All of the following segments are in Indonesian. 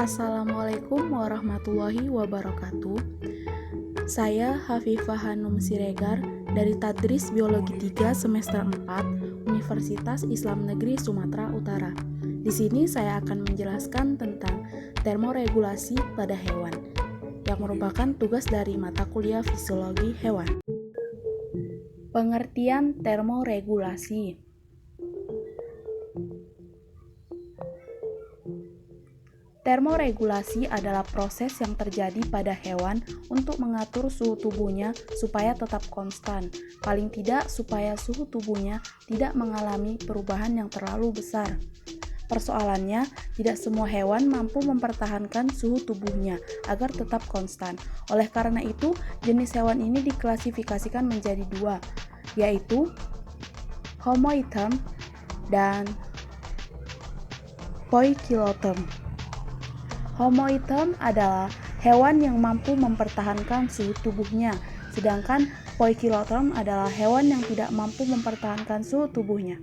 Assalamualaikum warahmatullahi wabarakatuh. Saya Hafifah Hanum Siregar dari Tadris Biologi 3 semester 4 Universitas Islam Negeri Sumatera Utara. Di sini saya akan menjelaskan tentang termoregulasi pada hewan yang merupakan tugas dari mata kuliah fisiologi hewan. Pengertian termoregulasi. Termoregulasi adalah proses yang terjadi pada hewan untuk mengatur suhu tubuhnya supaya tetap konstan, paling tidak supaya suhu tubuhnya tidak mengalami perubahan yang terlalu besar. Persoalannya, tidak semua hewan mampu mempertahankan suhu tubuhnya agar tetap konstan. Oleh karena itu, jenis hewan ini diklasifikasikan menjadi dua, yaitu Homoichthyme dan Poikilotherium. Homoichthyme adalah hewan yang mampu mempertahankan suhu tubuhnya, sedangkan Poikilotherium adalah hewan yang tidak mampu mempertahankan suhu tubuhnya.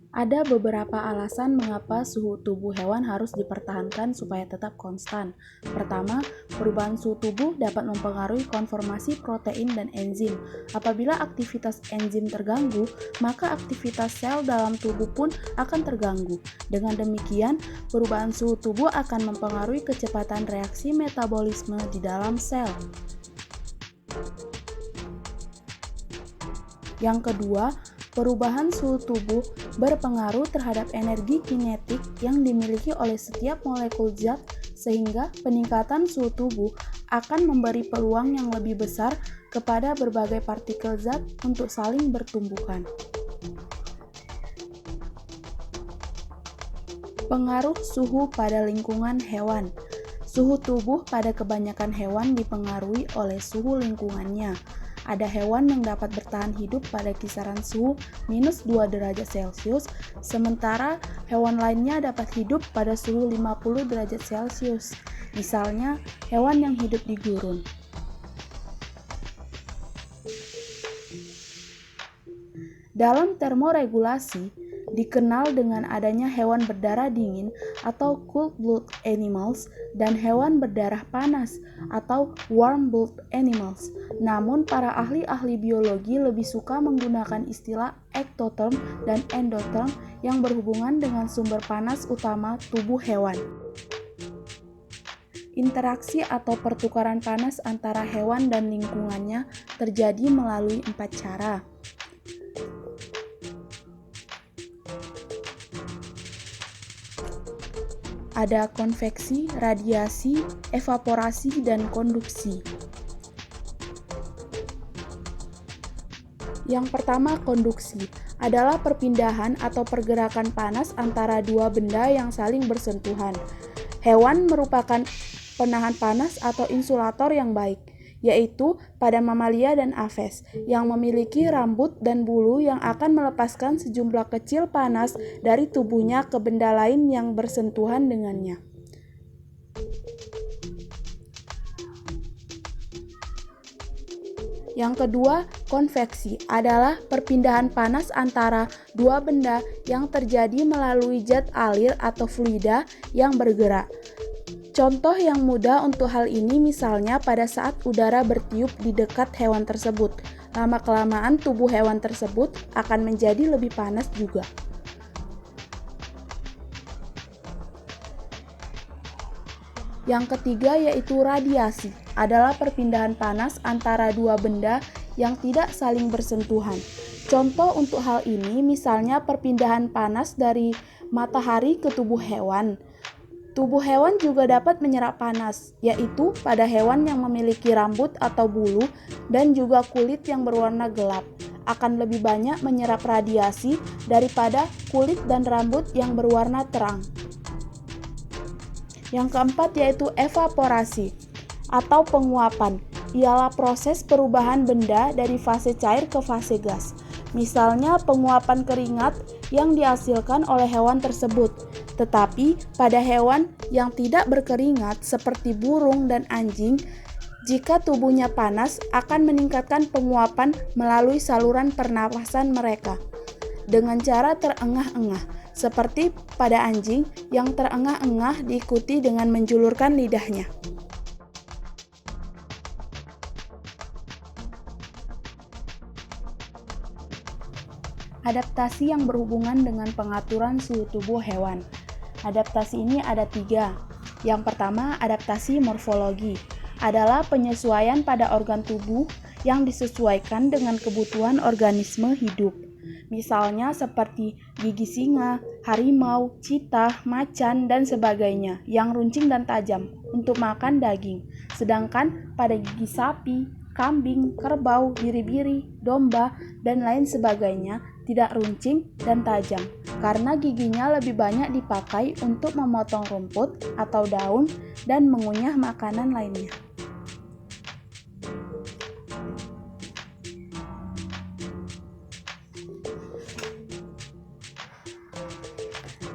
Ada beberapa alasan mengapa suhu tubuh hewan harus dipertahankan supaya tetap konstan. Pertama, perubahan suhu tubuh dapat mempengaruhi konformasi protein dan enzim. Apabila aktivitas enzim terganggu, maka aktivitas sel dalam tubuh pun akan terganggu. Dengan demikian, perubahan suhu tubuh akan mempengaruhi kecepatan reaksi metabolisme di dalam sel. Yang kedua, perubahan suhu tubuh berpengaruh terhadap energi kinetik yang dimiliki oleh setiap molekul zat, sehingga peningkatan suhu tubuh akan memberi peluang yang lebih besar kepada berbagai partikel zat untuk saling bertumbukan. Pengaruh suhu pada lingkungan hewan. Suhu tubuh pada kebanyakan hewan dipengaruhi oleh suhu lingkungannya. Ada hewan yang dapat bertahan hidup pada kisaran suhu minus 2 derajat Celcius, sementara hewan lainnya dapat hidup pada suhu 50 derajat Celcius. Misalnya, hewan yang hidup di gurun. Dalam termoregulasi, dikenal dengan adanya hewan berdarah dingin atau cold blood animals dan hewan berdarah panas atau warm blood animals. Namun para ahli-ahli biologi lebih suka menggunakan istilah ektotherm dan endotherm yang berhubungan dengan sumber panas utama tubuh hewan. Interaksi atau pertukaran panas antara hewan dan lingkungannya terjadi melalui 4 cara. Ada konveksi, radiasi, evaporasi, dan konduksi. Yang pertama, konduksi adalah perpindahan atau pergerakan panas antara dua benda yang saling bersentuhan. Hewan merupakan penahan panas atau insulator yang baik, yaitu pada mamalia dan aves, yang memiliki rambut dan bulu yang akan melepaskan sejumlah kecil panas dari tubuhnya ke benda lain yang bersentuhan dengannya. Yang kedua, konveksi adalah perpindahan panas antara dua benda yang terjadi melalui zat alir atau fluida yang bergerak. Contoh yang mudah untuk hal ini misalnya pada saat udara bertiup di dekat hewan tersebut. Lama-kelamaan tubuh hewan tersebut akan menjadi lebih panas juga. Yang ketiga yaitu radiasi, adalah perpindahan panas antara dua benda yang tidak saling bersentuhan. Contoh untuk hal ini misalnya perpindahan panas dari matahari ke tubuh hewan. Tubuh hewan juga dapat menyerap panas, yaitu pada hewan yang memiliki rambut atau bulu dan juga kulit yang berwarna gelap, akan lebih banyak menyerap radiasi daripada kulit dan rambut yang berwarna terang. Yang keempat yaitu evaporasi atau penguapan, ialah proses perubahan benda dari fase cair ke fase gas. Misalnya penguapan keringat yang dihasilkan oleh hewan tersebut. Tetapi pada hewan yang tidak berkeringat seperti burung dan anjing, jika tubuhnya panas akan meningkatkan penguapan melalui saluran pernapasan mereka dengan cara terengah-engah, seperti pada anjing yang terengah-engah diikuti dengan menjulurkan lidahnya. Adaptasi yang berhubungan dengan pengaturan suhu tubuh hewan. Adaptasi ini ada 3. Yang pertama, adaptasi morfologi adalah penyesuaian pada organ tubuh yang disesuaikan dengan kebutuhan organisme hidup. Misalnya seperti gigi singa, harimau, cheetah, macan, dan sebagainya yang runcing dan tajam untuk makan daging. Sedangkan pada gigi sapi, kambing, kerbau, biri-biri, domba, dan lain sebagainya tidak runcing dan tajam karena giginya lebih banyak dipakai untuk memotong rumput atau daun dan mengunyah makanan lainnya.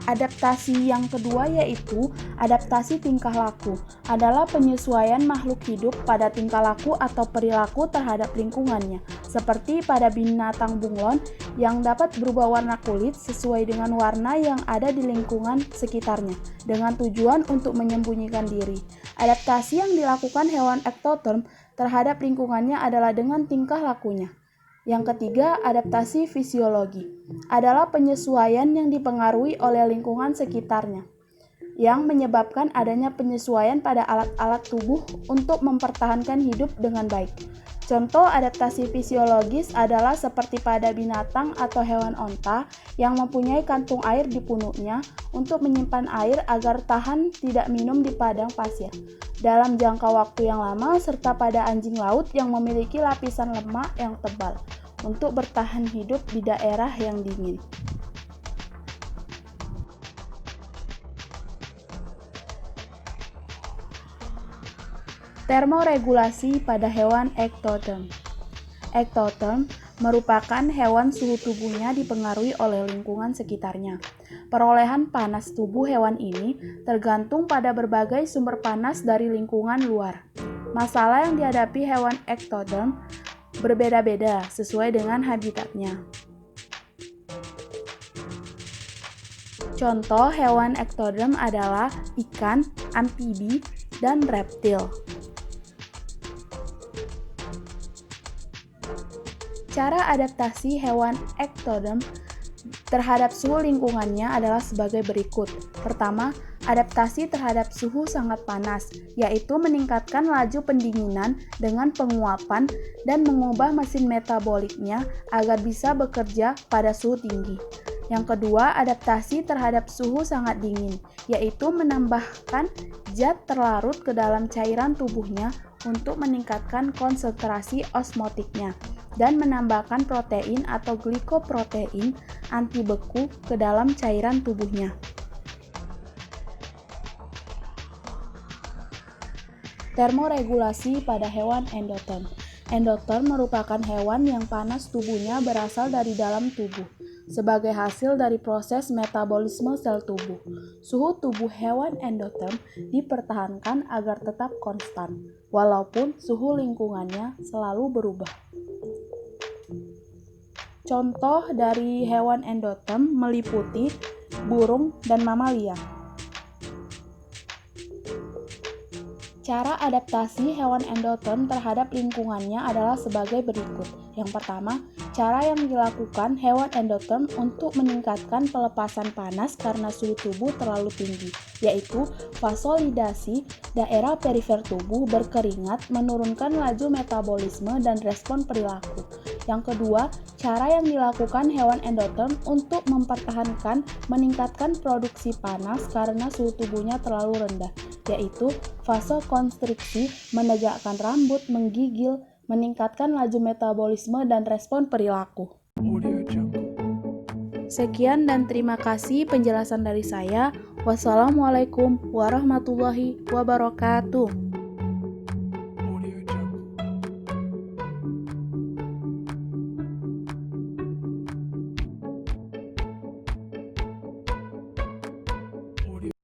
Adaptasi yang kedua yaitu adaptasi tingkah laku adalah penyesuaian makhluk hidup pada tingkah laku atau perilaku terhadap lingkungannya, seperti pada binatang bunglon yang dapat berubah warna kulit sesuai dengan warna yang ada di lingkungan sekitarnya, dengan tujuan untuk menyembunyikan diri. Adaptasi yang dilakukan hewan ektoterm terhadap lingkungannya adalah dengan tingkah lakunya. Yang ketiga, adaptasi fisiologi adalah penyesuaian yang dipengaruhi oleh lingkungan sekitarnya, yang menyebabkan adanya penyesuaian pada alat-alat tubuh untuk mempertahankan hidup dengan baik. Contoh adaptasi fisiologis adalah seperti pada binatang atau hewan onta yang mempunyai kantung air di punuknya untuk menyimpan air agar tahan tidak minum di padang pasir dalam jangka waktu yang lama, serta pada anjing laut yang memiliki lapisan lemak yang tebal untuk bertahan hidup di daerah yang dingin. Termoregulasi pada hewan ektoterm. Ektoterm merupakan hewan suhu tubuhnya dipengaruhi oleh lingkungan sekitarnya. Perolehan panas tubuh hewan ini tergantung pada berbagai sumber panas dari lingkungan luar. Masalah yang dihadapi hewan ektoterm berbeda-beda sesuai dengan habitatnya. Contoh hewan ektoterm adalah ikan, amfibi, dan reptil. Cara adaptasi hewan ektoterm terhadap suhu lingkungannya adalah sebagai berikut. Pertama, adaptasi terhadap suhu sangat panas, yaitu meningkatkan laju pendinginan dengan penguapan dan mengubah mesin metaboliknya agar bisa bekerja pada suhu tinggi. Yang kedua, adaptasi terhadap suhu sangat dingin, yaitu menambahkan zat terlarut ke dalam cairan tubuhnya untuk meningkatkan konsentrasi osmotiknya dan menambahkan protein atau glikoprotein anti beku ke dalam cairan tubuhnya. Termoregulasi pada hewan endoterm. Endoterm merupakan hewan yang panas tubuhnya berasal dari dalam tubuh, sebagai hasil dari proses metabolisme sel tubuh. Suhu tubuh hewan endoterm dipertahankan agar tetap konstan, walaupun suhu lingkungannya selalu berubah. Contoh dari hewan endoterm meliputi burung dan mamalia. Cara adaptasi hewan endoterm terhadap lingkungannya adalah sebagai berikut. Yang pertama, cara yang dilakukan hewan endoterm untuk meningkatkan pelepasan panas karena suhu tubuh terlalu tinggi, yaitu vasolidasi daerah perifer tubuh berkeringat, menurunkan laju metabolisme dan respon perilaku. Yang kedua, cara yang dilakukan hewan endoterm untuk mempertahankan meningkatkan produksi panas karena suhu tubuhnya terlalu rendah, yaitu vasokonstriksi, menegakkan rambut, menggigil, meningkatkan laju metabolisme dan respon perilaku. Sekian dan terima kasih penjelasan dari saya. Wassalamualaikum warahmatullahi wabarakatuh.